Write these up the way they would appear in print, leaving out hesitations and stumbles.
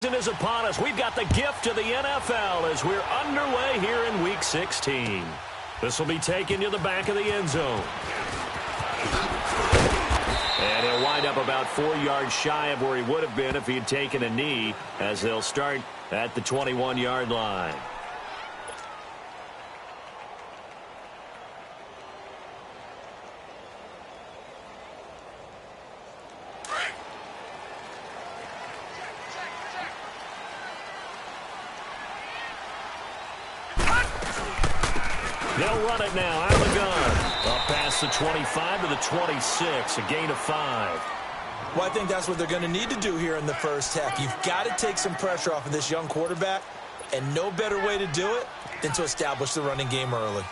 season is upon us. We've got the gift of the NFL as we're underway here in Week 16. This will be taken to the back of the end zone. And he'll wind up about 4 yards shy of where he would have been if he had taken a knee, as they'll start at the 21-yard line. They'll run it now out of the gun. Up past the 25 to the 26, a gain of 5. Well, I think that's what they're going to need to do here in the first half. You've got to take some pressure off of this young quarterback, and no better way to do it than to establish the running game early.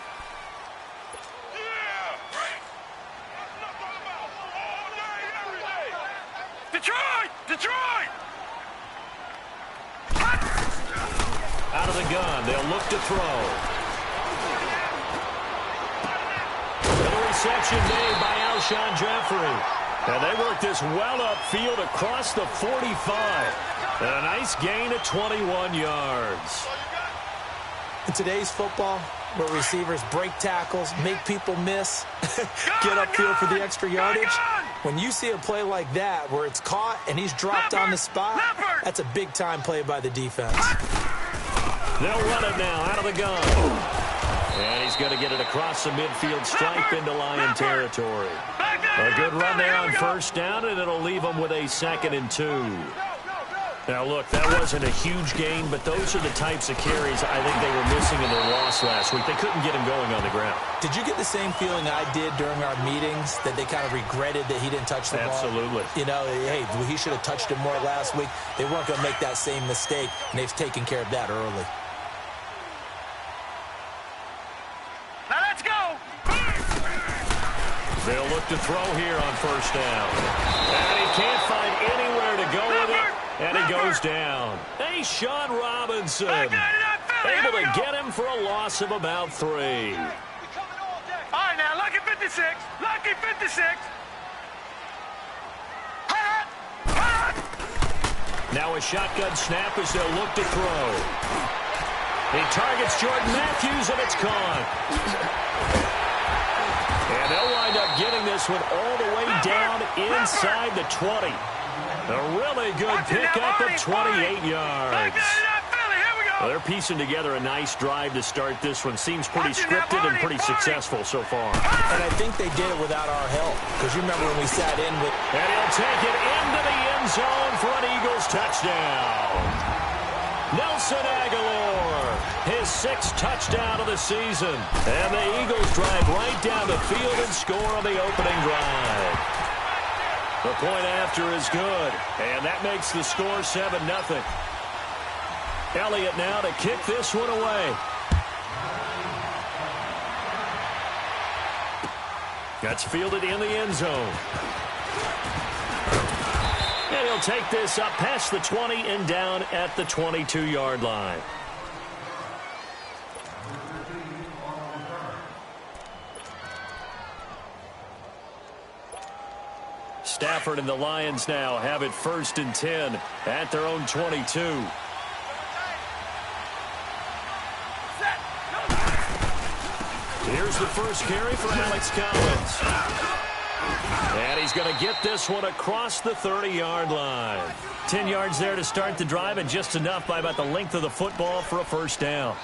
Detroit! Detroit! Out of the gun, they'll look to throw. Reception made by Alshon Jeffrey. And they work this well upfield across the 45. And a nice gain of 21 yards. In today's football, where receivers break tackles, make people miss, get upfield for the extra yardage, when you see a play like that where it's caught and he's dropped on the spot, that's a big-time play by the defense. They'll run it now out of the gun. And he's going to get it across the midfield stripe into Lion territory. A good run there on first down, and it'll leave them with a 2nd and 2. Now, look, that wasn't a huge gain, but those are the types of carries I think they were missing in their loss last week. They couldn't get him going on the ground. Did you get the same feeling I did during our meetings, that they kind of regretted that he didn't touch the ball? Absolutely. You know, hey, he should have touched it more last week. They weren't going to make that same mistake, and they've taken care of that early. They'll look to throw here on first down. And he can't find anywhere to go with it. And he goes down. Hey, Sean Robinson. Able to get him for a loss of about 3. All right, now, lucky 56. Lucky 56. Now a shotgun snap as they'll look to throw. He targets Jordan Matthews, and it's caught. And they'll wind up getting this one all the way down inside the 20. A really good pickup of 28 yards. Well, they're piecing together a nice drive to start this one. Seems pretty scripted and pretty successful so far. And I think they did it without our help. Because you remember when we sat in with... And he'll take it into the end zone for an Eagles touchdown. Nelson Aguilar, his 6th touchdown of the season. And the Eagles drive right down the field and score on the opening drive. The point after is good, and that makes the score 7-0. Elliott now to kick this one away. That's fielded in the end zone. And he'll take this up past the 20 and down at the 22-yard line. Stafford and the Lions now have it 1st and 10 at their own 22. Here's the first carry for Alex Collins. And he's going to get this one across the 30-yard line. 10 yards there to start the drive, and just enough by about the length of the football for a first down.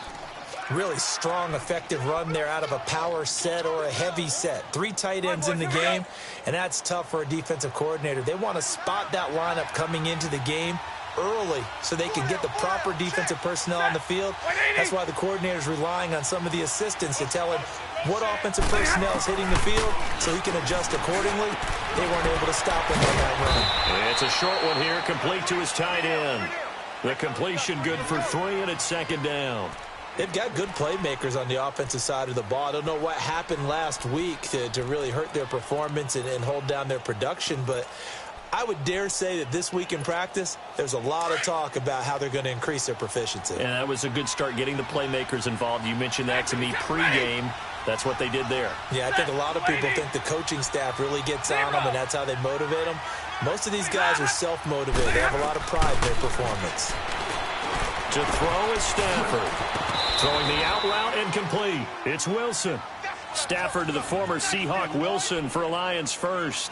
Really strong, effective run there out of a power set or a heavy set. 3 tight ends in the game, and that's tough for a defensive coordinator. They want to spot that lineup coming into the game early so they can get the proper defensive personnel on the field. That's why the coordinator's relying on some of the assistants to tell him what offensive personnel is hitting the field so he can adjust accordingly. They weren't able to stop him on that run. It's a short one here, complete to his tight end. The completion good for 3, and it's 2nd down. They've got good playmakers on the offensive side of the ball. I don't know what happened last week to really hurt their performance and hold down their production, but I would dare say that this week in practice, there's a lot of talk about how they're going to increase their proficiency. And that was a good start, getting the playmakers involved. You mentioned that to me pregame. That's what they did there. Yeah, I think a lot of people think the coaching staff really gets on them, and that's how they motivate them. Most of these guys are self-motivated. They have a lot of pride in their performance. To throw is Stafford. Throwing the out route incomplete. It's Wilson. Stafford to the former Seahawk Wilson for Lions first.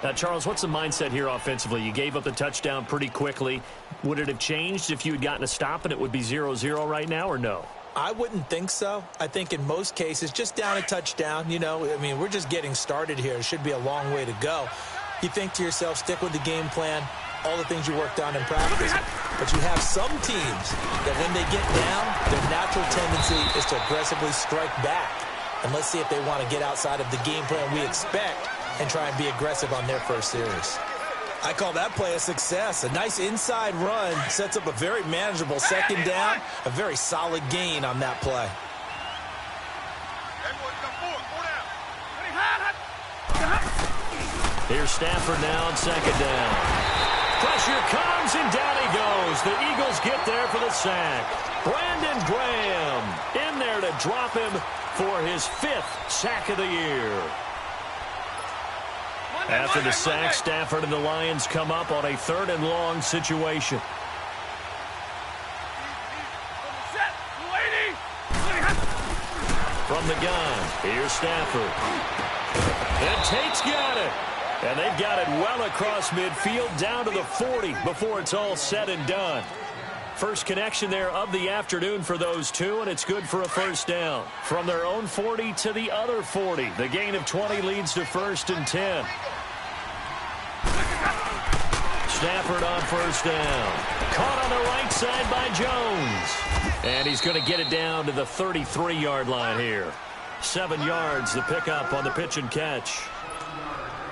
Now, Charles, what's the mindset here offensively? You gave up the touchdown pretty quickly. Would it have changed if you had gotten a stop and it would be 0-0 right now, or no? I wouldn't think so. I think in most cases, just down a touchdown, you know, I mean, we're just getting started here. It should be a long way to go. You think to yourself, stick with the game plan, all the things you worked on in practice. But you have some teams that when they get down, their natural tendency is to aggressively strike back. And let's see if they want to get outside of the game plan we expect and try and be aggressive on their first series. I call that play a success. A nice inside run sets up a very manageable second down, a very solid gain on that play. Here's Stafford now on second down. Pressure comes, and down he goes. The Eagles get there for the sack. Brandon Graham in there to drop him for his 5th sack of the year. After the sack, Stafford and the Lions come up on a 3rd and long situation. From the gun, here's Stafford. And Tate's got it. And they've got it well across midfield down to the 40 before it's all said and done. First connection there of the afternoon for those two, and it's good for a first down. From their own 40 to the other 40. The gain of 20 leads to 1st and 10. Stafford on first down. Caught on the right side by Jones. And he's going to get it down to the 33-yard line here. 7 yards, the pickup on the pitch and catch.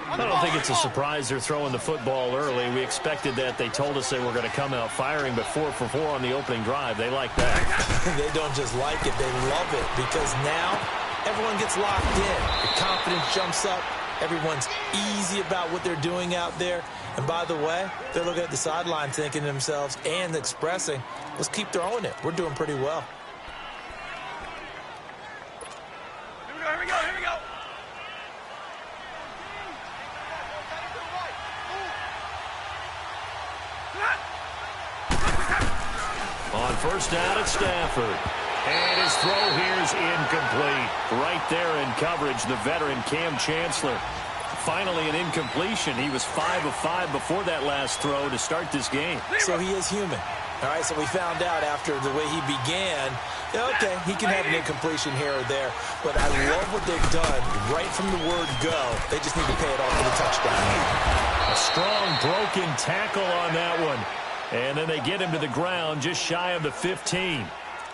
I don't think it's a surprise they're throwing the football early. We expected that. They told us they were going to come out firing, but 4 for 4 on the opening drive. They like that. They don't just like it, they love it, because now everyone gets locked in. The confidence jumps up. Everyone's easy about what they're doing out there. And by the way, they're looking at the sideline thinking to themselves and expressing, let's keep throwing it. We're doing pretty well. Here we go, here we go. On first down, it's Stafford. And his throw here is incomplete. Right there in coverage, the veteran Cam Chancellor. Finally an incompletion. He was 5 of 5 before that last throw to start this game. So he is human. All right, so we found out after the way he began, okay, he can have an incompletion here or there. But I love what they've done right from the word go. They just need to pay it off for the touchdown. A strong broken tackle on that one. And then they get him to the ground just shy of the 15.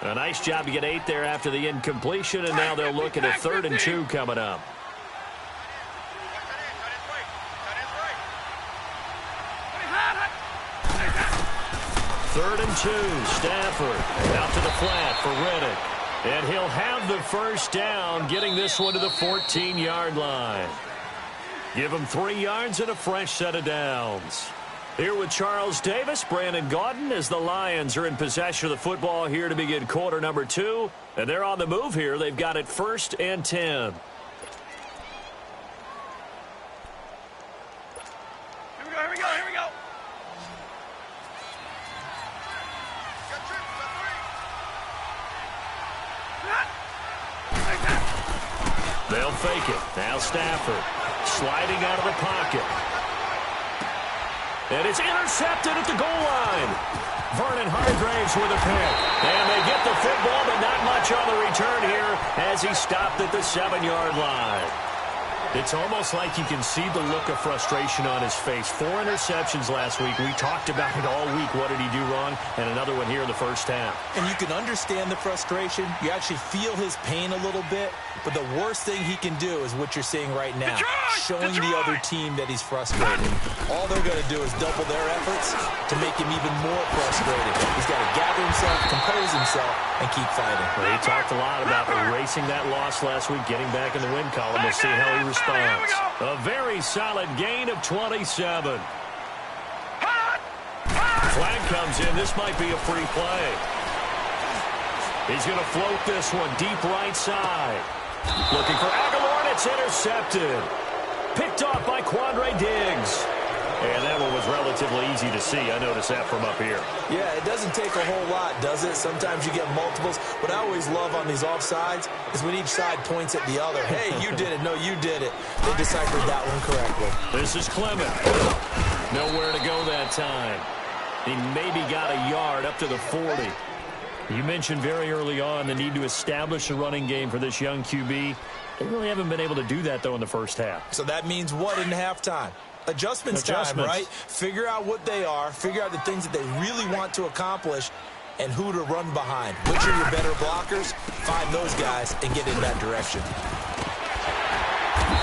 A nice job to get 8 there after the incompletion, and now they'll look at a 3rd and 2 coming up. Third and 2, Stafford out to the flat for Riddick. And he'll have the first down, getting this one to the 14-yard line. Give him 3 yards and a fresh set of downs. Here with Charles Davis, Brandon Gaudin, as the Lions are in possession of the football here to begin quarter number 2. And they're on the move here. They've got it 1st and 10. Here we go, here we go, here we go. They'll fake it. Now Stafford sliding out of the pocket. And it's intercepted at the goal line. Vernon Hargreaves with a pick. And they get the football, but not much on the return here as he stopped at the 7-yard line. It's almost like you can see the look of frustration on his face. 4 interceptions last week. We talked about it all week. What did he do wrong? And another one here in the first half. And you can understand the frustration. You actually feel his pain a little bit. But the worst thing he can do is what you're seeing right now. Showing the other team that he's frustrated. All they're going to do is double their efforts to make him even more frustrated. He's got to gather himself, compose himself, and keep fighting. Well, he talked a lot about erasing that loss last week, getting back in the win column. We'll see how he responds. A very solid gain of 27. Flag comes in. This might be a free play. He's going to float this one deep right side. Looking for Aguilar, and it's intercepted. Picked off by Quandre Diggs. And that one was relatively easy to see. I noticed that from up here. Yeah, it doesn't take a whole lot, does it? Sometimes you get multiples. What I always love on these offsides is when each side points at the other. Hey, you did it. No, you did it. They deciphered that one correctly. This is Clement. Nowhere to go that time. He maybe got a yard up to the 40. You mentioned very early on the need to establish a running game for this young QB. They really haven't been able to do that, though, in the first half. So that means what in halftime? Adjustments time, right? Figure out what they are, figure out the things that they really want to accomplish, and who to run behind. Which are your better blockers? Find those guys and get in that direction.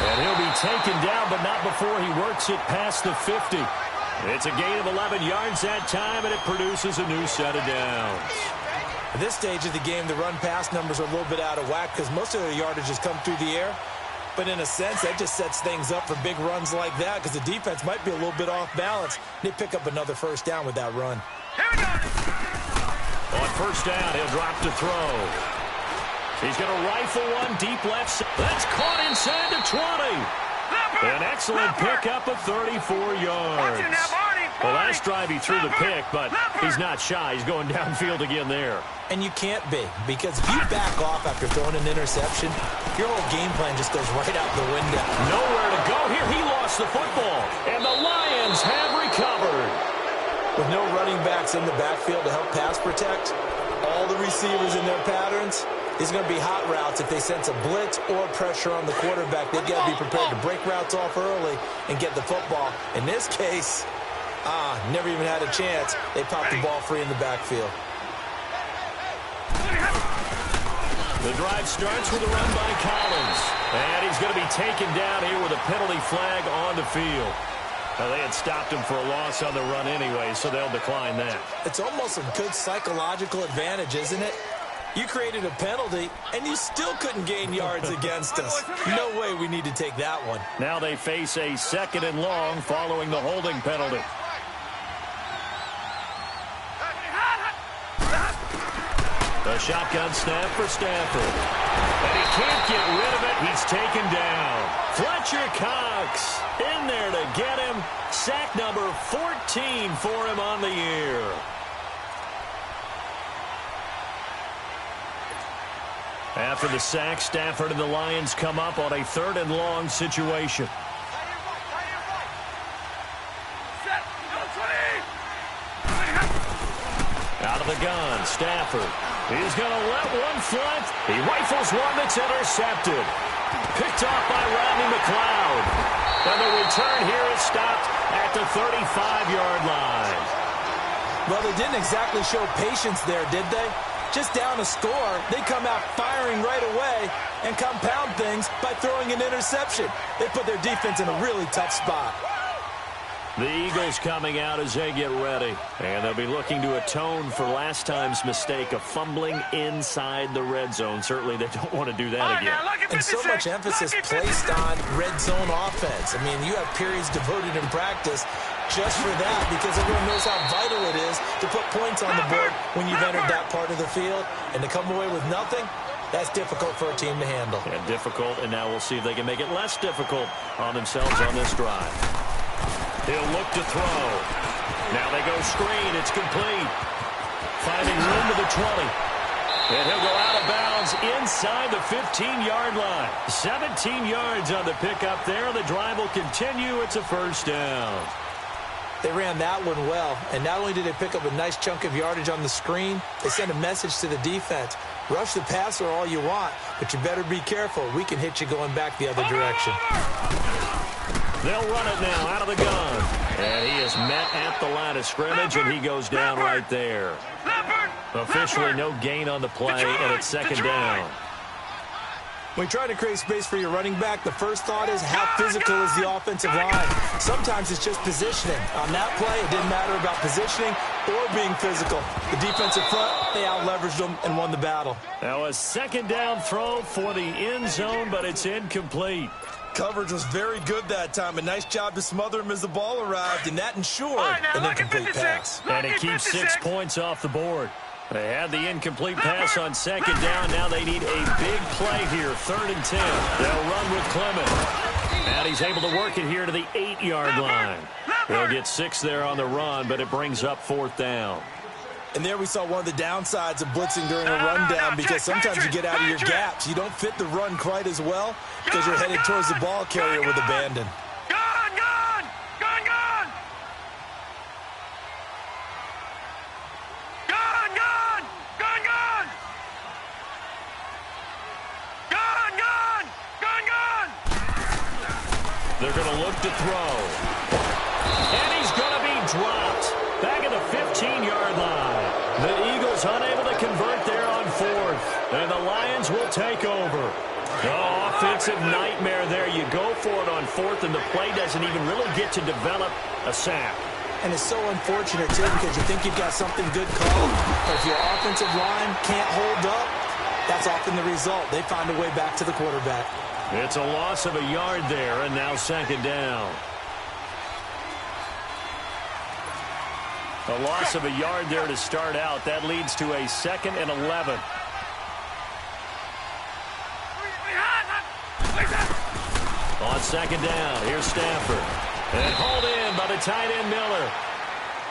And he'll be taken down, but not before he works it past the 50. It's a gain of 11 yards that time, and it produces a new set of downs. At this stage of the game, the run-pass numbers are a little bit out of whack because most of their yardage has come through the air. But in a sense, that just sets things up for big runs like that because the defense might be a little bit off balance. They pick up another first down with that run. On first down, he'll drop to throw. He's going to rifle one deep left side. That's caught inside the 20. An excellent pickup of 34 yards. The last drive he threw the pick, but he's not shy. He's going downfield again there. And you can't be, because if you back off after throwing an interception, your whole game plan just goes right out the window. Nowhere to go here. He lost the football, and the Lions have recovered. With no running backs in the backfield to help pass protect, all the receivers in their patterns, these are going to be hot routes. If they sense a blitz or pressure on the quarterback, they've got to be prepared to break routes off early and get the football. In this case, never even had a chance. They popped the ball free in the backfield. The drive starts with a run by Collins. And he's going to be taken down here with a penalty flag on the field. Now, they had stopped him for a loss on the run anyway, so they'll decline that. It's almost a good psychological advantage, isn't it? You created a penalty, and you still couldn't gain yards against us. No way we need to take that one. Now they face a 2nd and long following the holding penalty. The shotgun snap for Stafford. And he can't get rid of it. He's taken down. Fletcher Cox in there to get him. Sack number 14 for him on the year. After the sack, Stafford and the Lions come up on a 3rd and long situation. Out of the gun, Stafford. He's going to let one fly. He rifles one that's intercepted. Picked off by Rodney McLeod. And the return here is stopped at the 35-yard line. Well, they didn't exactly show patience there, did they? Just down a score, they come out firing right away and compound things by throwing an interception. They put their defense in a really tough spot. The Eagles coming out as they get ready. And they'll be looking to atone for last time's mistake of fumbling inside the red zone. Certainly they don't want to do that again. And so much emphasis placed on red zone offense. I mean, you have periods devoted in practice just for that because everyone knows how vital it is to put points on the board when you've entered that part of the field. And to come away with nothing, that's difficult for a team to handle. Yeah, difficult, and now we'll see if they can make it less difficult on themselves on this drive. He'll look to throw. Now they go screen. It's complete. Finding room to the 20. And he'll go out of bounds inside the 15-yard line. 17 yards on the pickup there. The drive will continue. It's a first down. They ran that one well, and not only did they pick up a nice chunk of yardage on the screen, they sent a message to the defense. Rush the passer all you want, but you better be careful. We can hit you going back the other direction. They'll run it now out of the gun. And he is met at the line of scrimmage, and he goes down right there. Officially no gain on the play, and it's 2nd down. When you're trying to create space for your running back, the first thought is how physical is the offensive line. Sometimes it's just positioning. On that play, it didn't matter about positioning or being physical. The defensive front, they out-leveraged them and won the battle. Now a 2nd down throw for the end zone, but it's incomplete. Coverage was very good that time. A nice job to smother him as the ball arrived, and that ensured an incomplete pass. And it keeps 6 points off the board. They had the incomplete pass on 2nd down. Now they need a big play here, 3rd and 10. They'll run with Clement. And he's able to work it here to the 8-yard line. They'll get 6 there on the run, but it brings up 4th down. And there we saw one of the downsides of blitzing during a rundown, because sometimes you get out of your gaps. You don't fit the run quite as well because you're headed towards the ball carrier with abandon. Gone, gone! Gone, gone! Gone, gone! Gone, gone! Gone, gone! Gone, gone! They're going to look to throw. And he's going to be dropped back at the 15-yard line. The Eagles unable to convert there on 4th. And the Lions will take over. Oh, offensive nightmare there. You go for it on 4th, and the play doesn't even really get to develop a sack. And it's so unfortunate, too, because you think you've got something good called. But if your offensive line can't hold up, that's often the result. They find a way back to the quarterback. It's a loss of a yard there, and now 2nd down. A loss of a yard there to start out. That leads to a 2nd and 11. On 2nd down, here's Stafford. And hauled in by the tight end Miller.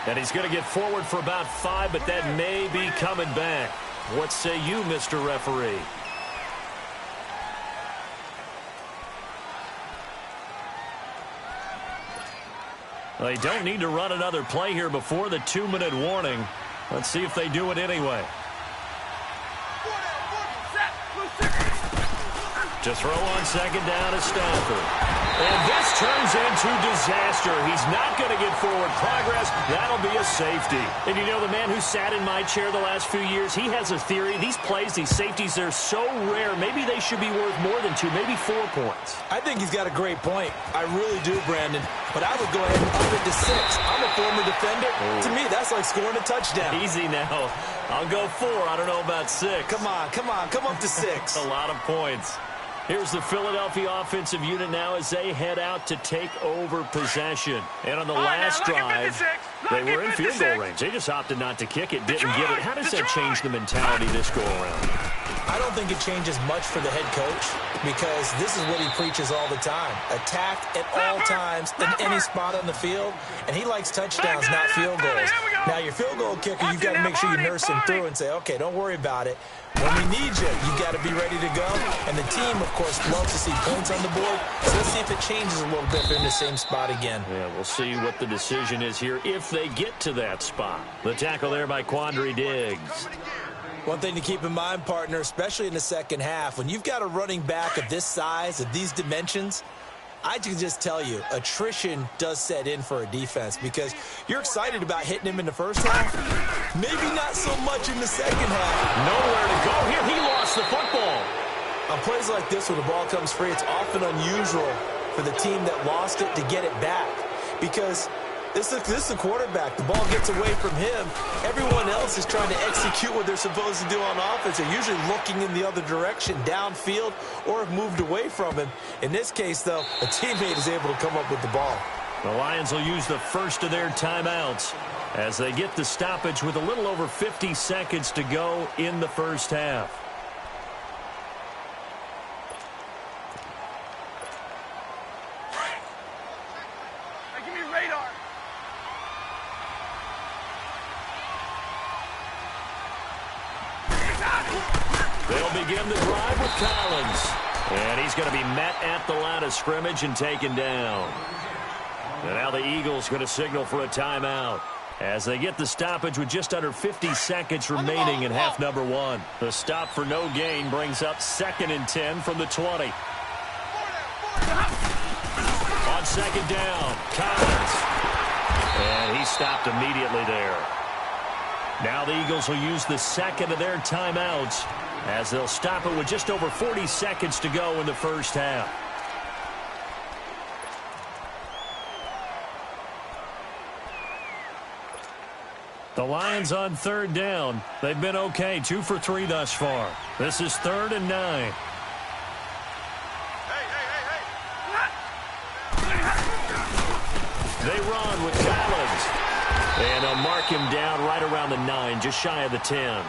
And he's going to get forward for about 5, but that may be coming back. What say you, Mr. Referee? They don't need to run another play here before the 2-minute warning. Let's see if they do it anyway. To throw on 2nd down is Stafford. And this turns into disaster. He's not going to get forward progress. That'll be a safety. And you know, the man who sat in my chair the last few years, he has a theory. These plays, these safeties, they're so rare. Maybe they should be worth more than 2, maybe 4 points. I think he's got a great point. I really do, Brandon. But I would go ahead and up it to 6. I'm a former defender. Oh. To me, that's like scoring a touchdown. Easy now. I'll go 4. I don't know about 6. Come on. Come up to 6. A lot of points. Here's the Philadelphia offensive unit now as they head out to take over possession. And on the last drive, they were in field goal range. They just opted not to kick it, didn't get it. How does that change the mentality this go-around? I don't think it changes much for the head coach, because this is what he preaches all the time. Attack at all times in any spot on the field, and he likes touchdowns, not field goals. Now, your field goal kicker, you've got to make sure you nurse him through and say, okay, don't worry about it. When we need you, you've got to be ready to go. And the team, of course, loves to see points on the board. So let's see if it changes a little bit if they're in the same spot again. Yeah, we'll see what the decision is here if they get to that spot. The tackle there by Quandre Diggs. One thing to keep in mind, partner, especially in the second half, when you've got a running back of this size, of these dimensions, I can just tell you, attrition does set in for a defense, because you're excited about hitting him in the first half. Maybe not so much in the second half. Nowhere to go here. He lost the football. On plays like this, when the ball comes free, it's often unusual for the team that lost it to get it back, because this is the quarterback. The ball gets away from him. Everyone else is trying to execute what they're supposed to do on offense. They're usually looking in the other direction, downfield, or have moved away from him. In this case, though, a teammate is able to come up with the ball. The Lions will use the first of their timeouts as they get the stoppage with a little over 50 seconds to go in the first half. They'll begin the drive with Collins. And he's going to be met at the line of scrimmage and taken down. And now the Eagles going to signal for a timeout as they get the stoppage with just under 50 seconds remaining in half number 1. The stop for no gain brings up 2nd and 10 from the 20. On 2nd down, Collins. And he stopped immediately there. Now the Eagles will use the second of their timeouts as they'll stop it with just over 40 seconds to go in the first half. The Lions on 3rd down. They've been okay, 2 for 3 thus far. This is 3rd and 9. They run with Collins. And they'll mark him down right around the 9, just shy of the 10.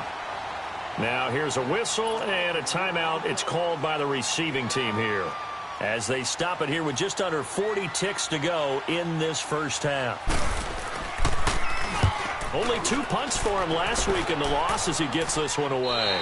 Now here's a whistle and a timeout. It's called by the receiving team here. as they stop it here with just under 40 ticks to go in this first half. Only 2 punts for him last week in the loss as he gets this one away.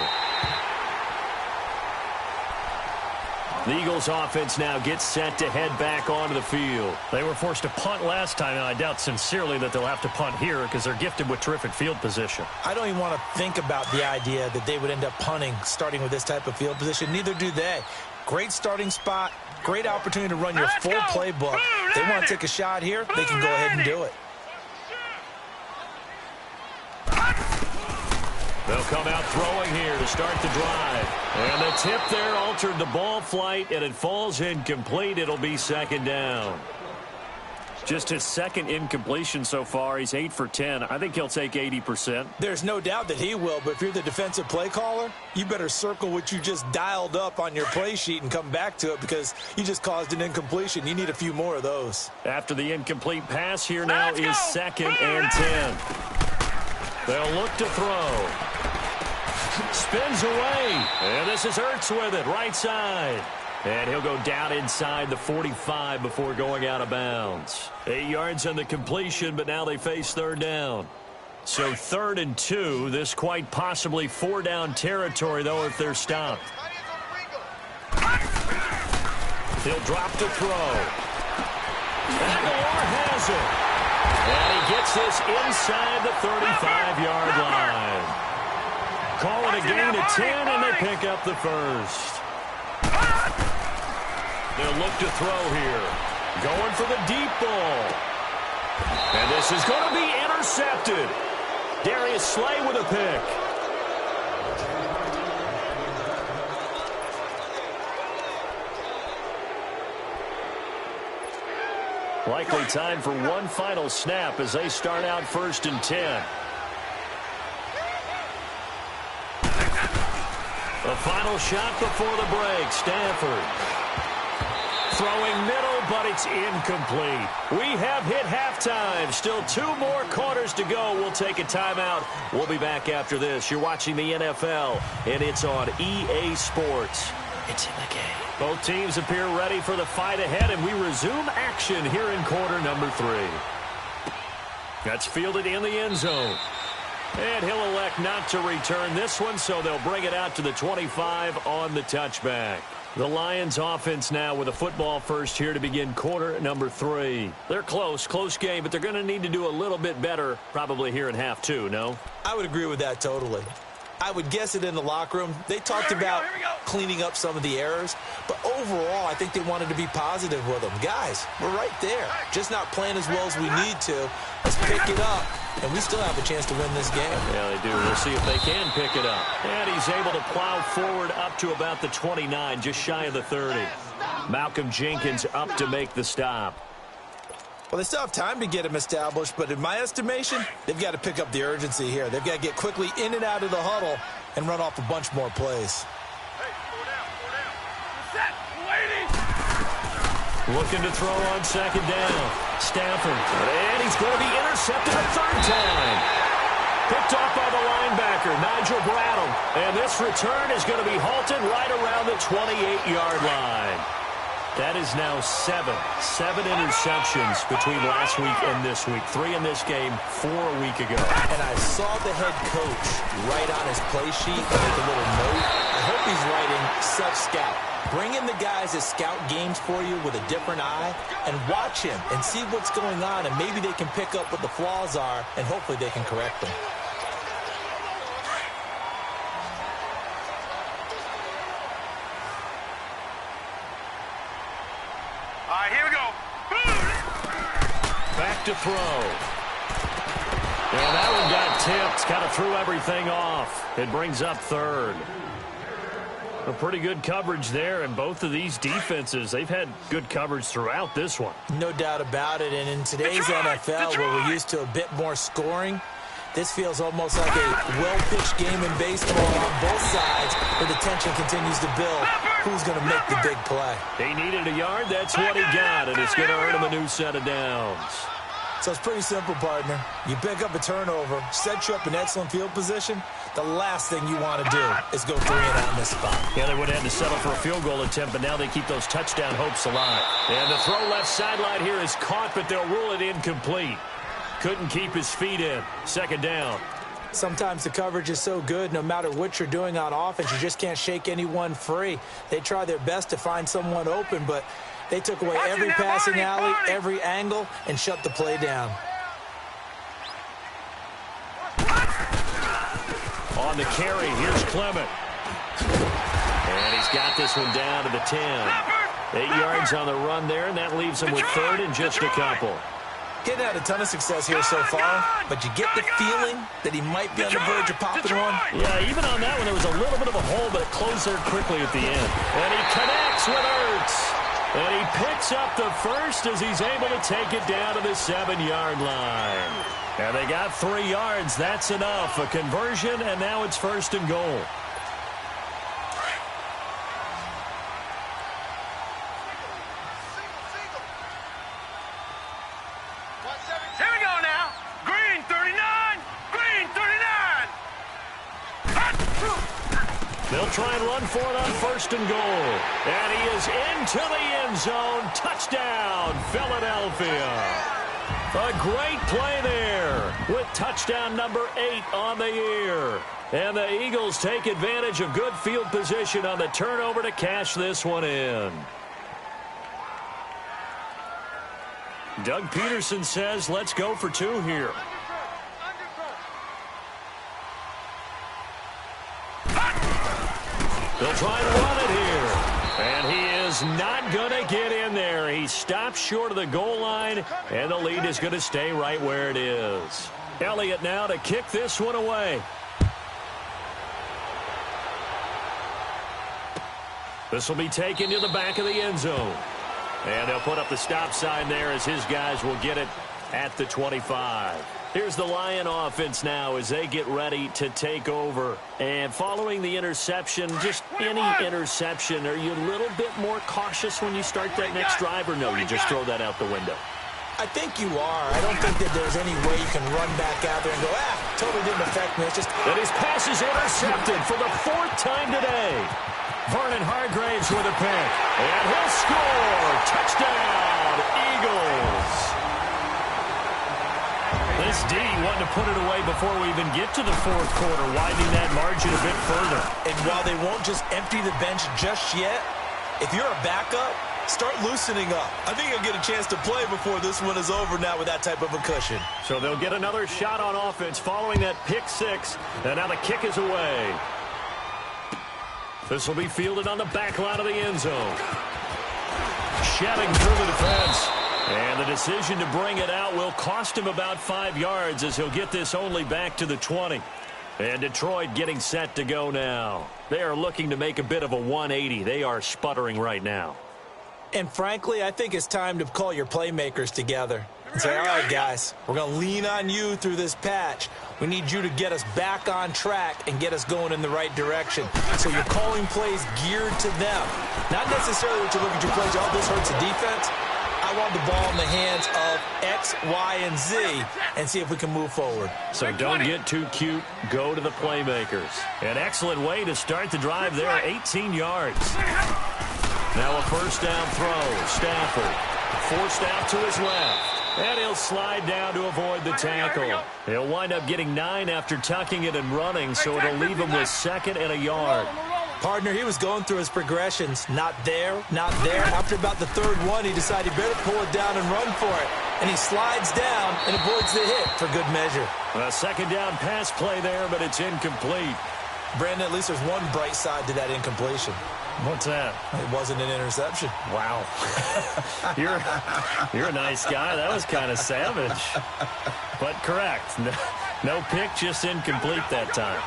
The Eagles offense now gets set to head back onto the field. They were forced to punt last time, and I doubt sincerely that they'll have to punt here because they're gifted with terrific field position. I don't even want to think about the idea that they would end up punting starting with this type of field position. Neither do they. Great starting spot, great opportunity to run your full playbook. They want to take a shot here, they can go ahead and do it. They'll come out throwing here to start the drive. And the tip there altered the ball flight, and it falls incomplete. It'll be second down. Just his second incompletion so far. He's 8 for 10. I think he'll take 80%. There's no doubt that he will, but if you're the defensive play caller, you better circle what you just dialed up on your play sheet and come back to it because you just caused an incompletion. You need a few more of those. After the incomplete pass, here now is second and 10. They'll look to throw. Spins away. And this is Ertz with it, right side. And he'll go down inside the 45 before going out of bounds. 8 yards on the completion, but now they face third down. So 3rd and 2. This quite possibly 4-down territory, though, if they're stopped. He'll drop to throw. Aguilar has it. And he gets this inside the 35-yard line. Call it a gain of 10, and they pick up the first. They'll look to throw here. Going for the deep ball. And this is going to be intercepted. Darius Slay with a pick. Likely time for one final snap as they start out 1st and 10. The final shot before the break. Stafford throwing middle, but it's incomplete. We have hit halftime. Still 2 more quarters to go. We'll take a timeout. We'll be back after this. You're watching the NFL, and it's on EA Sports. It's in the game. Both teams appear ready for the fight ahead, and we resume action here in quarter number 3. That's fielded in the end zone. And he'll elect not to return this one, so they'll bring it out to the 25 on the touchback. The Lions offense now with a football first here to begin quarter number 3. They're close game, but they're going to need to do a little bit better probably here in half 2, no? I would agree with that totally. I would guess it in the locker room. They talked about cleaning up some of the errors, but overall I think they wanted to be positive with them. Guys, we're right there. Just not playing as well as we need to. Let's pick it up, and we still have a chance to win this game. Yeah, they do. We'll see if they can pick it up. And he's able to plow forward up to about the 29, just shy of the 30. Malcolm Jenkins up to make the stop. Well, they still have time to get him established, but in my estimation, they've got to pick up the urgency here. They've got to get quickly in and out of the huddle and run off a bunch more plays. Looking to throw on second down. Stafford. And he's going to be intercepted a 3rd time. Picked off by the linebacker, Nigel Bradham. And this return is going to be halted right around the 28-yard line. That is now 7 interceptions between last week and this week. 3 in this game, 4 a week ago. And I saw the head coach write on his play sheet, make a little note. I hope he's writing such scout. Bring in the guys that scout games for you with a different eye and watch him and see what's going on, and maybe they can pick up what the flaws are, and hopefully they can correct them. Here we go. Back to throw. And that one got tipped. Kind of threw everything off. It brings up 3rd. A pretty good coverage there, and both of these defenses, they've had good coverage throughout this one. No doubt about it, and in today's NFL, where we're used to a bit more scoring, this feels almost like a well-pitched game in baseball on both sides where the tension continues to build. Who's going to make the big play? He needed a yard. That's what he got, and it's going to earn him a new set of downs. So it's pretty simple, partner. You pick up a turnover, set you up in excellent field position. The last thing you want to do is go 3 and out in this spot. Yeah, they would have had to settle for a field goal attempt, but now they keep those touchdown hopes alive. And the throw left sideline here is caught, but they'll rule it incomplete. Couldn't keep his feet in. Second down. Sometimes the coverage is so good, no matter what you're doing on offense, you just can't shake anyone free. They try their best to find someone open, but they took away every passing alley, every angle, and shut the play down. On the carry, here's Clement. And he's got this one down to the 10. 8 yards on the run there, and that leaves him with third and just a couple. Getting had a ton of success here so far, but you get the feeling that he might be on the verge of popping one. Yeah, even on that one, there was a little bit of a hole, but it closed there quickly at the end. And he connects with Ertz. And he picks up the first as he's able to take it down to the 7-yard line. And they got 3 yards. That's enough. A conversion, and now it's first and goal. Here we go now. Green 39. Green 39. They'll try and run for it on first and goal. And he is into the end zone. Touchdown, Philadelphia. A great play there with touchdown number 8 on the year. And the Eagles take advantage of good field position on the turnover to cash this one in. Doug Peterson says, let's go for 2 here. They'll try and run it here. And he is not going to get in there. He stops short of the goal line, and the lead is going to stay right where it is. Elliott now to kick this one away. This will be taken to the back of the end zone. And they'll put up the stop sign there as his guys will get it at the 25. Here's the Lion offense now as they get ready to take over. And following the interception, just any interception, are you a little bit more cautious when you start that next drive, or no, you just throw that out the window? I think you are. I don't think that there's any way you can run back out there and go, totally didn't affect me. It's just... And his pass is intercepted for the 4th time today. Vernon Hargreaves with a pick. And he'll score. Touchdown, Eagles. This D wanting to put it away before we even get to the 4th quarter, widening that margin a bit further. And while they won't just empty the bench just yet, if you're a backup, start loosening up. I think you'll get a chance to play before this one is over now with that type of a cushion. So they'll get another shot on offense following that pick 6. And now the kick is away. This will be fielded on the back line of the end zone. Shedding through the defense. And the decision to bring it out will cost him about 5 yards as he'll get this only back to the 20. And Detroit getting set to go now. They are looking to make a bit of a 180. They are sputtering right now. And frankly, I think it's time to call your playmakers together and say, all right, guys, we're going to lean on you through this patch. We need you to get us back on track and get us going in the right direction. So you're calling plays geared to them. Not necessarily that you look at your plays, oh, this hurts the defense. I want the ball in the hands of X, Y, and Z and see if we can move forward. So don't get too cute. Go to the playmakers. An excellent way to start the drive there, 18 yards. Now a first down throw. Stafford forced out to his left. And he'll slide down to avoid the tackle. He'll wind up getting 9 after tucking it and running, so it'll leave him with 2nd and a yard. Partner, he was going through his progressions. Not there, not there. After about the 3rd one, he decided he better pull it down and run for it. And he slides down and avoids the hit for good measure. A 2nd down pass play there, but it's incomplete. Brandon, at least there's one bright side to that incompletion. What's that? It wasn't an interception. Wow. You're a nice guy. That was kind of savage. But correct. No pick, just incomplete that time.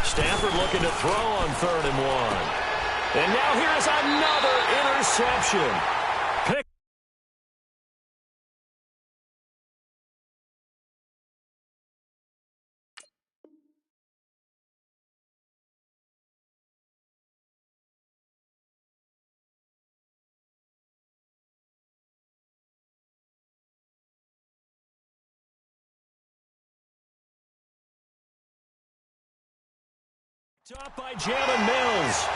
Stafford looking to throw on 3rd and 1. And now here's another interception. Top by Jalen Mills.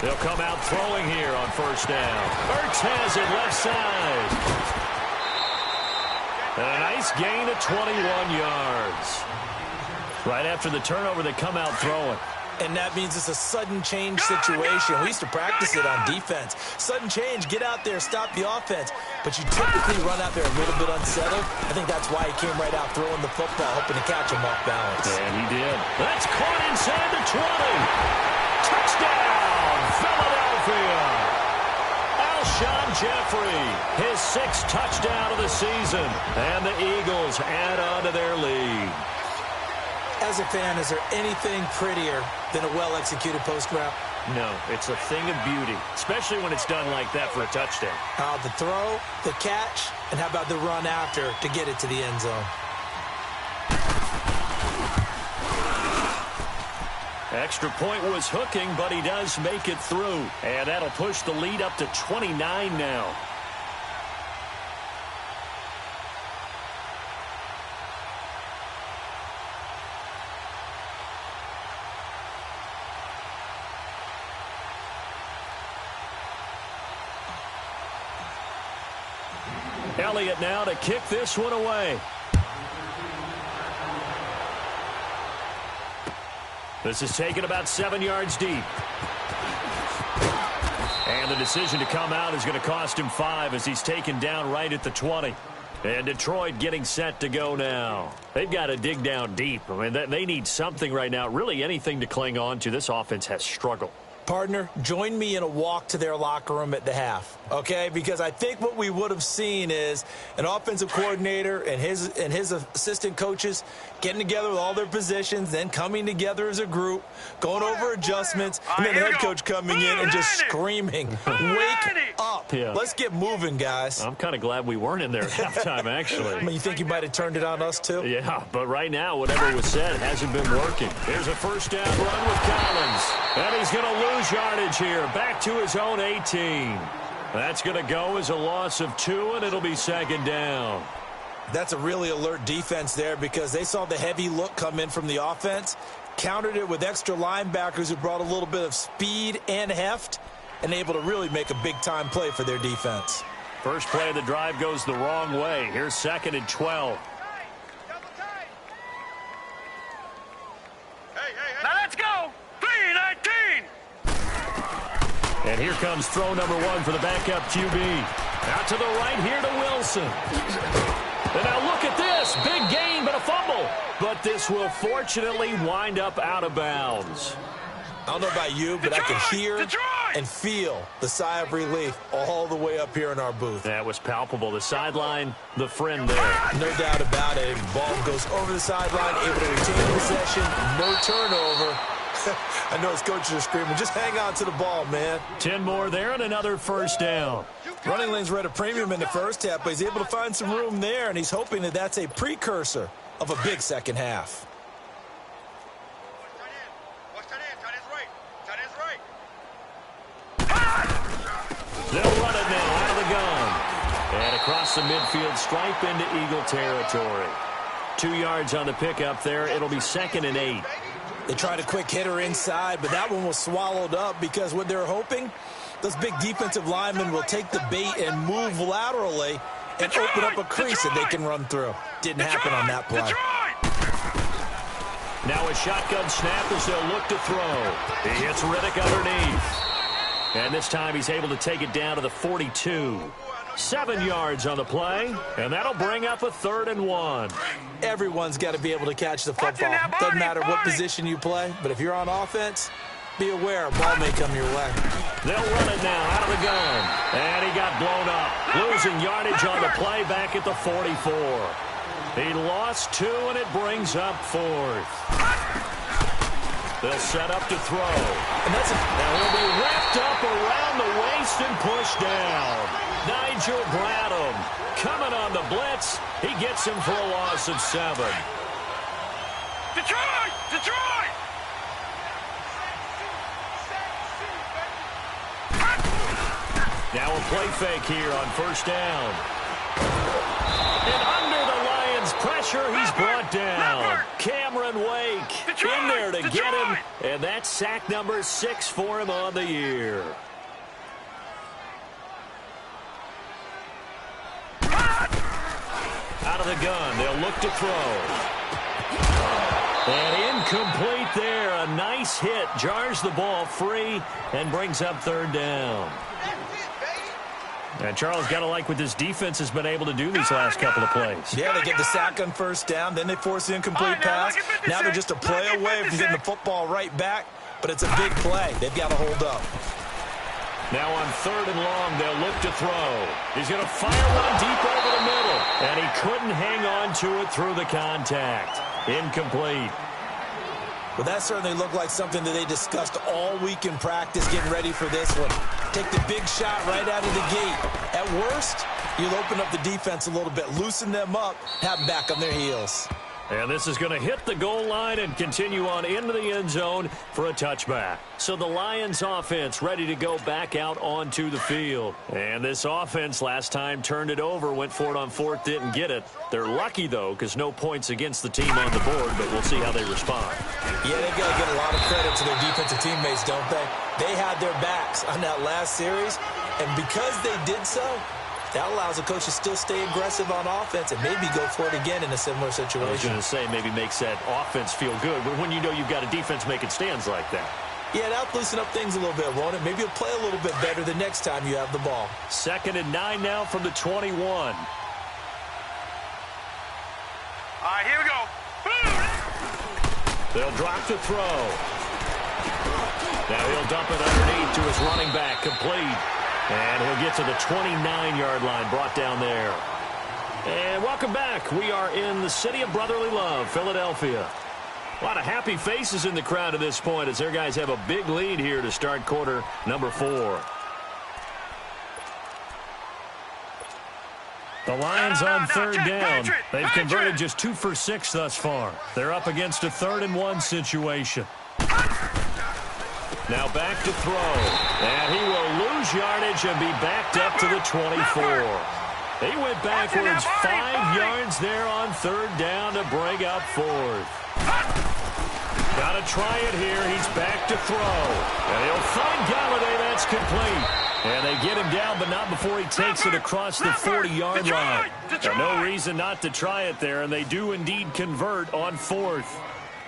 They'll come out throwing here on first down. Ertz has it left side. And a nice gain of 21 yards. Right after the turnover, they come out throwing. And that means it's a sudden change situation. We used to practice it on defense. Sudden change, get out there, stop the offense. But you typically run out there a little bit unsettled. I think that's why he came right out throwing the football, hoping to catch him off balance. And he did. That's caught inside the 20. Touchdown, Philadelphia. Alshon Jeffrey, his 6th touchdown of the season. And the Eagles add on to their lead. As a fan, is there anything prettier than a well-executed post route? No, it's a thing of beauty, especially when it's done like that for a touchdown. The throw, the catch, and how about the run after to get it to the end zone? Extra point was hooking, but he does make it through. And that'll push the lead up to 29 now. Elliott now to kick this one away. This is taken about 7 yards deep. And the decision to come out is going to cost him 5 as he's taken down right at the 20. And Detroit getting set to go now. They've got to dig down deep. I mean, they need something right now, really anything to cling on to. This offense has struggled. Partner, join me in a walk to their locker room at the half, okay? Because I think what we would have seen is an offensive coordinator and his assistant coaches getting together with all their positions, then coming together as a group, going over adjustments, and then the head coach coming in and just screaming, "Wake up! Yeah. Let's get moving, guys." I'm kind of glad we weren't in there at halftime, actually. I mean, you think you might have turned it on us, too? Yeah, but right now, whatever was said hasn't been working. Here's a first down run with Collins. And he's going to lose yardage here, back to his own 18. That's going to go as a loss of 2, and it'll be second down. That's a really alert defense there because they saw the heavy look come in from the offense, countered it with extra linebackers who brought a little bit of speed and heft, and able to really make a big-time play for their defense. First play of the drive goes the wrong way. Here's 2nd and 12. Now let's go. 3-19. And here comes throw number 1 for the backup QB. Out to the right here to Wilson. And now look at this. Big gain, but a fumble. But this will fortunately wind up out of bounds. I don't know about you, but I can hear and feel the sigh of relief all the way up here in our booth. That was palpable. The sideline, the friend there. No doubt about it. Ball goes over the sideline, able to retain possession, no turnover. I know his coaches are screaming, just hang on to the ball, man. 10 more there and another first down. Running lanes were at a premium in the first half, but he's able to find some room there, and he's hoping that that's a precursor of a big second half. They'll run it now out of the gun. And across the midfield stripe into Eagle territory. 2 yards on the pickup there. It'll be 2nd and 8. They tried a quick hitter inside, but that one was swallowed up because what they're hoping, those big defensive linemen will take the bait and move laterally and open up a crease that they can run through. Didn't happen on that play. Now a shotgun snap as they'll look to throw. He hits Riddick underneath. And this time he's able to take it down to the 42. 7 yards on the play, and that'll bring up a 3rd and 1. Everyone's got to be able to catch the football. Doesn't matter what position you play, but if you're on offense, be aware a ball may come your way. They'll run it now out of the gun. And he got blown up. Losing yardage on the play back at the 44. He lost 2, and it brings up 4th. They'll set up to throw. And now he'll be wrapped up around the waist and pushed down. Nigel Bradham coming on the blitz. He gets him for a loss of 7. Detroit! Detroit! Now a play fake here on first down. And under the Lions' pressure, he's brought down. Cameron Wake in there to get him. And that's sack number 6 for him on the year. Out of the gun, they'll look to throw. And incomplete there. A nice hit. Jars the ball free and brings up third down. And Charles, got to like what this defense has been able to do these last couple of plays. Yeah, they get the sack on first down, then they force the incomplete pass. Now they're just a play away from getting the football right back, but it's a big play. They've got to hold up. Now on third and long, they'll look to throw. He's going to fire one deep over the middle, and he couldn't hang on to it through the contact. Incomplete. Well, that certainly looked like something that they discussed all week in practice getting ready for this one. Take the big shot right out of the gate. At worst, you'll open up the defense a little bit, loosen them up, have them back on their heels. And this is going to hit the goal line and continue on into the end zone for a touchback. So the Lions offense ready to go back out onto the field. And this offense last time turned it over, went for it on fourth, didn't get it. They're lucky, though, because no points against the team on the board, but we'll see how they respond. Yeah, they've got to get a lot of credit to their defensive teammates, don't they? They had their backs on that last series, and because they did so, that allows the coach to still stay aggressive on offense and maybe go for it again in a similar situation. I was going to say maybe makes that offense feel good, but when you know you've got a defense making stands like that. Yeah, that'll loosen up things a little bit, won't it? Maybe you'll play a little bit better the next time you have the ball. 2nd and 9 now from the 21. All right, here we go. They'll drop to throw. Now he'll dump it underneath to his running back, complete. And he'll get to the 29-yard line, brought down there. And welcome back. We are in the city of brotherly love, Philadelphia. A lot of happy faces in the crowd at this point as their guys have a big lead here to start quarter number 4. The Lions on third down. They've converted just 2 for 6 thus far. They're up against a 3rd and 1 situation. Now back to throw. And he will lose yardage and be backed up to the 24. He went backwards 5 yards there on third down to bring up 4th. Got to try it here. He's back to throw. And he'll find Galladay. That's complete. And they get him down, but not before he takes it across the 40-yard line. No reason not to try it there, and they do indeed convert on 4th.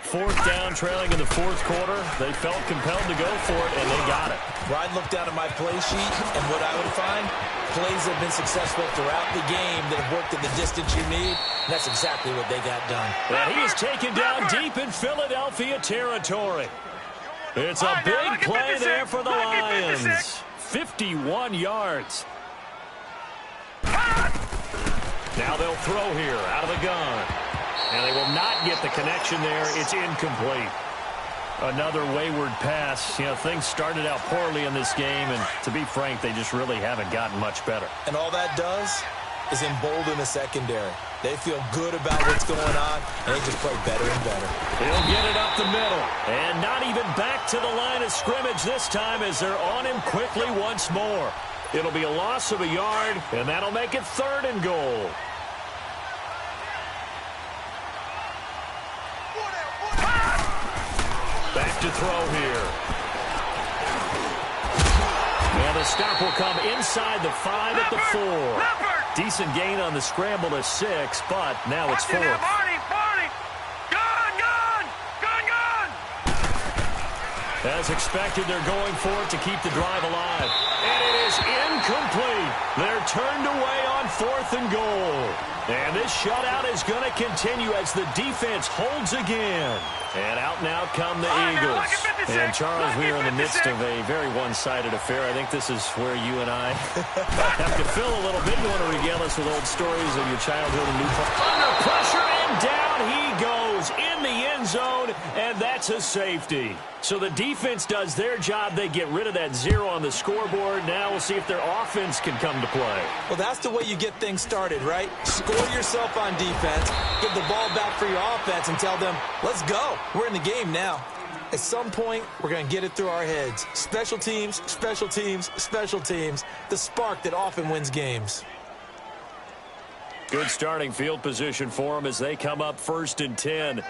4th down, trailing in the 4th quarter. They felt compelled to go for it, and they got it. Ryan looked down at my play sheet, and what I would find, plays have been successful throughout the game that have worked in the distance you need, and that's exactly what they got done. And he is taken down deep in Philadelphia territory. It's a big play there for the Lions. 51 yards. Now they'll throw here out of the gun. And they will not get the connection there. It's incomplete. Another wayward pass. You know, things started out poorly in this game, and to be frank, they just really haven't gotten much better. And all that does is embolden the secondary. They feel good about what's going on, and they just play better and better. He'll get it up the middle. And not even back to the line of scrimmage this time as they're on him quickly once more. It'll be a loss of a yard, and that'll make it 3rd and goal. Back to throw here. And the stop will come inside the 5 at the 4. Decent gain on the scramble to 6, but now it's 4th. As expected, they're going for it to keep the drive alive. And it is incomplete. They're turned away on 4th and goal. And this shutout is going to continue as the defense holds again. And out now come the Eagles. And Charles, we are in the midst of a very one-sided affair. I think this is where you and I have to fill a little bit. You want to regale us with old stories of your childhood and new. Under pressure, and down he goes in the end zone, and that's a safety. So the defense does their job. They get rid of that 0 on the scoreboard. Now we'll see if their offense can come to play. Well, that's the way you get things started, right? Score yourself on defense, give the ball back for your offense, and tell them, let's go. We're in the game now. At some point, we're going to get it through our heads. Special teams, special teams, special teams. The spark that often wins games. Good starting field position for them as they come up 1st and 10.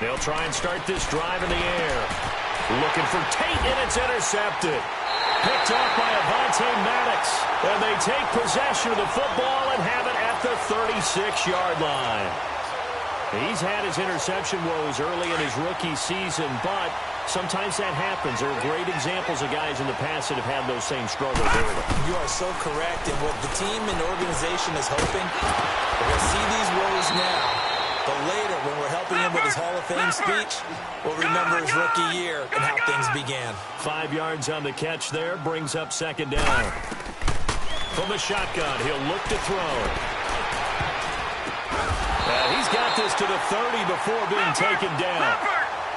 They'll try and start this drive in the air. Looking for Tate, and it's intercepted. Picked off by Avonte Maddox. And they take possession of the football and have it at the 36-yard line. He's had his interception woes early in his rookie season, but sometimes that happens. There are great examples of guys in the past that have had those same struggles early. You are so correct. And what the team and organization is hoping, we're going to see these woes now. But later, when we're helping him with his Hall of Fame speech, we'll remember his rookie year and how things began. 5 yards on the catch there, brings up 2nd down. From the shotgun, he'll look to throw. He's got this to the 30 before being taken down.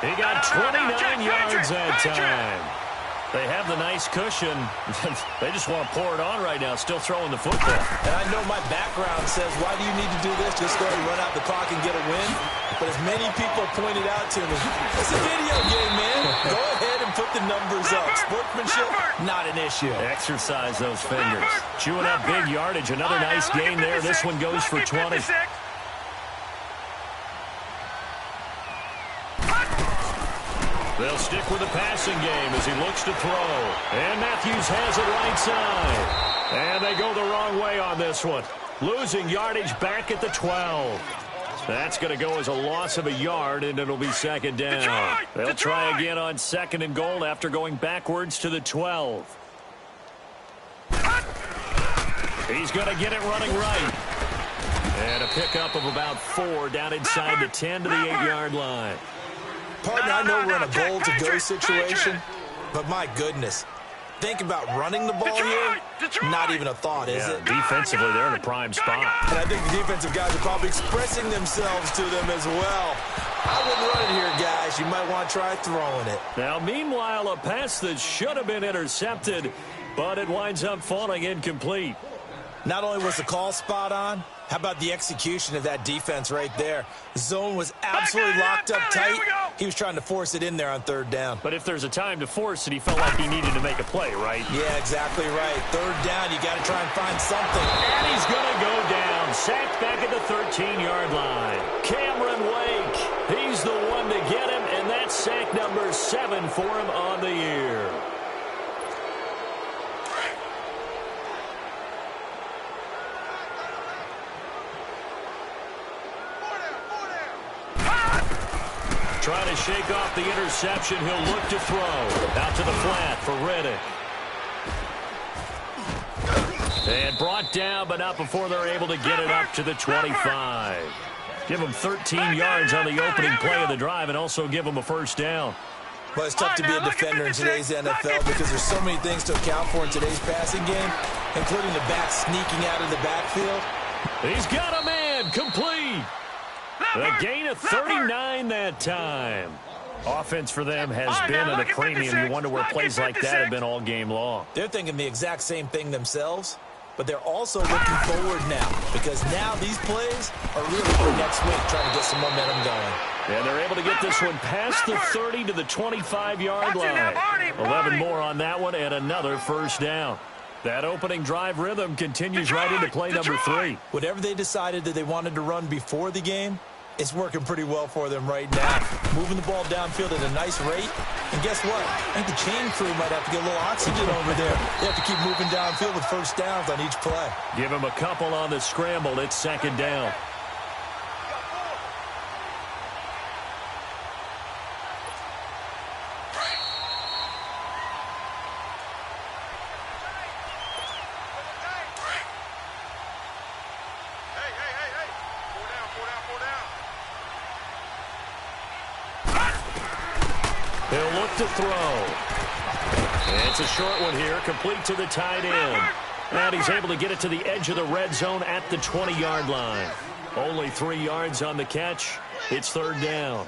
He got 29 yards that time. They have the nice cushion. They just want to pour it on right now, still throwing the football. And I know my background says, why do you need to do this? Just go and run out the clock and get a win. But as many people pointed out to me, it's a video game, man. Go ahead and put the numbers up. Sportsmanship, not an issue. Exercise those fingers. Chewing up big yardage. Another nice gain there. This one goes for 20. They'll stick with the passing game as he looks to throw. And Matthews has it right side. And they go the wrong way on this one. Losing yardage back at the 12. That's going to go as a loss of a yard, and it'll be 2nd down. They'll try again on 2nd and goal after going backwards to the 12. He's going to get it running right. And a pickup of about 4 down inside the 10 to the 8-yard line. Partner, I know we're in a goal-to-go situation, but my goodness. Think about running the ball here. Not even a thought, is it? Defensively, they're in a prime spot. And I think the defensive guys are probably expressing themselves to them as well. I wouldn't run it here, guys. You might want to try throwing it. Now, meanwhile, a pass that should have been intercepted, but it winds up falling incomplete. Not only was the call spot on, how about the execution of that defense right there? The zone was absolutely locked up tight. He was trying to force it in there on 3rd down. But if there's a time to force it, he felt like he needed to make a play, right? Yeah, exactly right. 3rd down, you got to try and find something. And he's going to go down. Sacked back at the 13-yard line. Cameron Wake, he's the one to get him, and that's sack number 7 for him on the year. Trying to shake off the interception. He'll look to throw. Out to the flat for Riddick. And brought down, but not before they're able to get it up to the 25. Give them 13 yards on the opening play of the drive and also give them a 1st down. Well, it's tough to be a defender in today's NFL because there's so many things to account for in today's passing game, including the back sneaking out of the backfield. He's got a man. Complete. A gain of 39 that time. Offense for them has been at a premium. You wonder where plays like that have been all game long. They're thinking the exact same thing themselves, but they're also looking forward now because now these plays are really for next week, trying to get some momentum going. And they're able to get this one past the 30 to the 25-yard line. 11 more on that one and another 1st down. That opening drive rhythm continues right into play number 3. Whatever they decided that they wanted to run before the game, it's working pretty well for them right now. Moving the ball downfield at a nice rate. And guess what? I think the chain crew might have to get a little oxygen over there. They have to keep moving downfield with 1st downs on each play. Give them a couple on the scramble. It's 2nd down. He'll look to throw. It's a short one here, complete to the tight end. And he's able to get it to the edge of the red zone at the 20-yard line. Only 3 yards on the catch. It's 3rd down.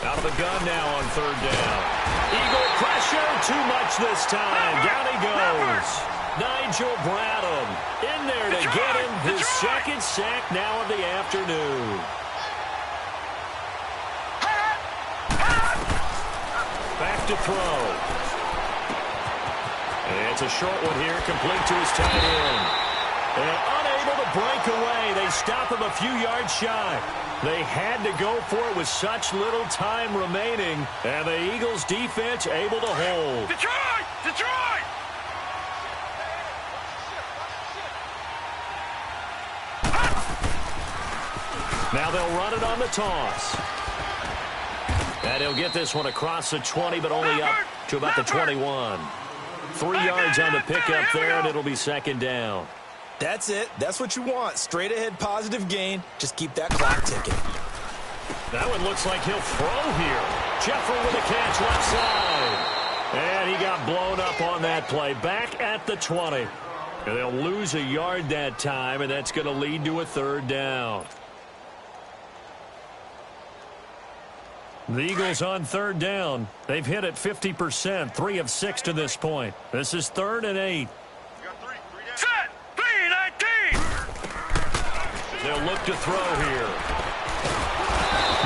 Out of the gun now on 3rd down. Eagle pressure, too much this time. Down he goes. Nigel Bradham in there to get him his second sack now of the afternoon. Back to throw. And it's a short one here, complete to his tight end. And unable to break away. They stop him a few yards shy. They had to go for it with such little time remaining. And the Eagles defense able to hold. Detroit! Detroit! Now they'll run it on the toss. And he'll get this one across the 20, but only up to about the 21. 3 yards on the pickup there, and it'll be second down. That's it. That's what you want. Straight ahead, positive gain. Just keep that clock ticking. That one looks like he'll throw here. Jeffrey with a catch left side. And he got blown up on that play. Back at the 20. And they'll lose a yard that time, and that's going to lead to a third down. The Eagles on third down. They've hit it 50%, 3 of 6 to this point. This is 3rd and 8. Set! 3-19! They'll look to throw here.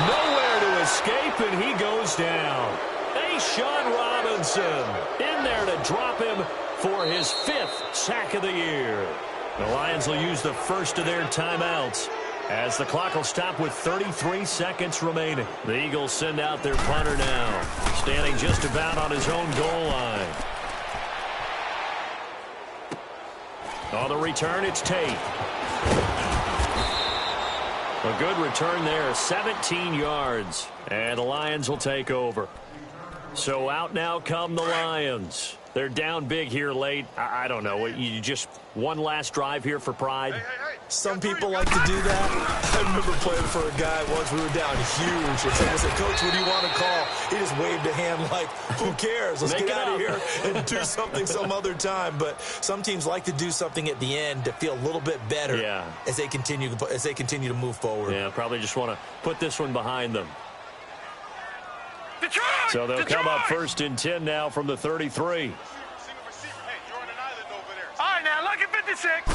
Nowhere to escape, and he goes down. Sean Robinson in there to drop him for his 5th sack of the year. The Lions will use the first of their timeouts, as the clock will stop with 33 seconds remaining. The Eagles send out their punter now, standing just about on his own goal line. On the return, it's Tate. A good return there, 17 yards. And the Lions will take over. So out now come the Lions. They're down big here late. I don't know. You just one last drive here for pride? Some people like to do that. I remember playing for a guy once. We were down huge. And someone said, "Coach, what do you want to call?" He just waved a hand like, "Who cares? Let's get out of here and do something some other time." But some teams like to do something at the end to feel a little bit better as they continue to move forward. Yeah, probably just want to put this one behind them. Detroit! So they'll come up 1st and 10 now from the 33. All right, now, lucky 56.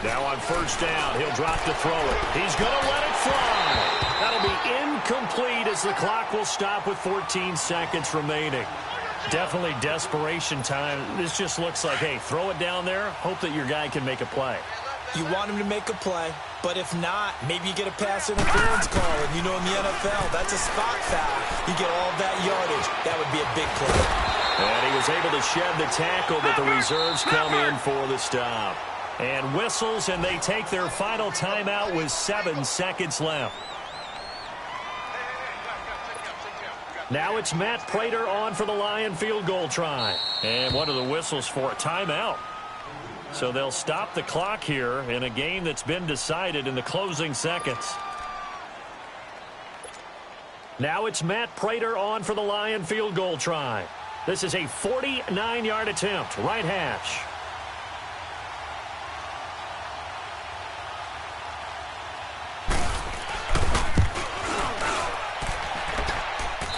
Now on 1st down, he'll drop to throw it. He's going to let it fly. That'll be incomplete as the clock will stop with 14 seconds remaining. Definitely desperation time. This just looks like, hey, throw it down there, hope that your guy can make a play. You want him to make a play, but if not, maybe you get a pass interference call. And you know in the NFL, that's a spot foul. You get all that yardage. That would be a big play. And he was able to shed the tackle, but the reserves come in for the stop. And whistles, and they take their final timeout with 7 seconds left. Now it's Matt Prater on for the Lion field goal try. And one of the whistles for a timeout. So they'll stop the clock here in a game that's been decided in the closing seconds. Now it's Matt Prater on for the Lion field goal try. This is a 49-yard attempt, right hash.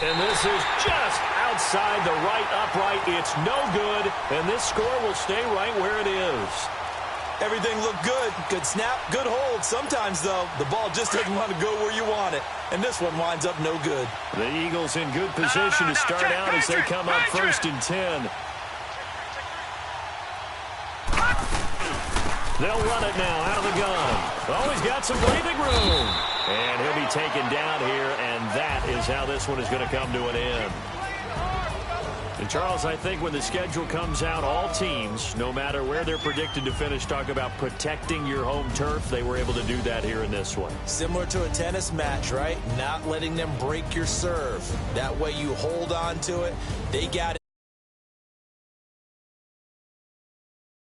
And this is just outside the right upright. It's no good, and this score will stay right where it is. Everything looked good. Good snap, good hold. Sometimes, though, the ball just doesn't want to go where you want it. And this one winds up no good. The Eagles in good position to start out as they come up 1st and 10. They'll run it now out of the gun. Oh, he's got some breathing room. And he'll be taken down here, and that is how this one is going to come to an end. And, Charles, I think when the schedule comes out, all teams, no matter where they're predicted to finish, talk about protecting your home turf. They were able to do that here in this one. Similar to a tennis match, right? Not letting them break your serve. That way you hold on to it. They got it.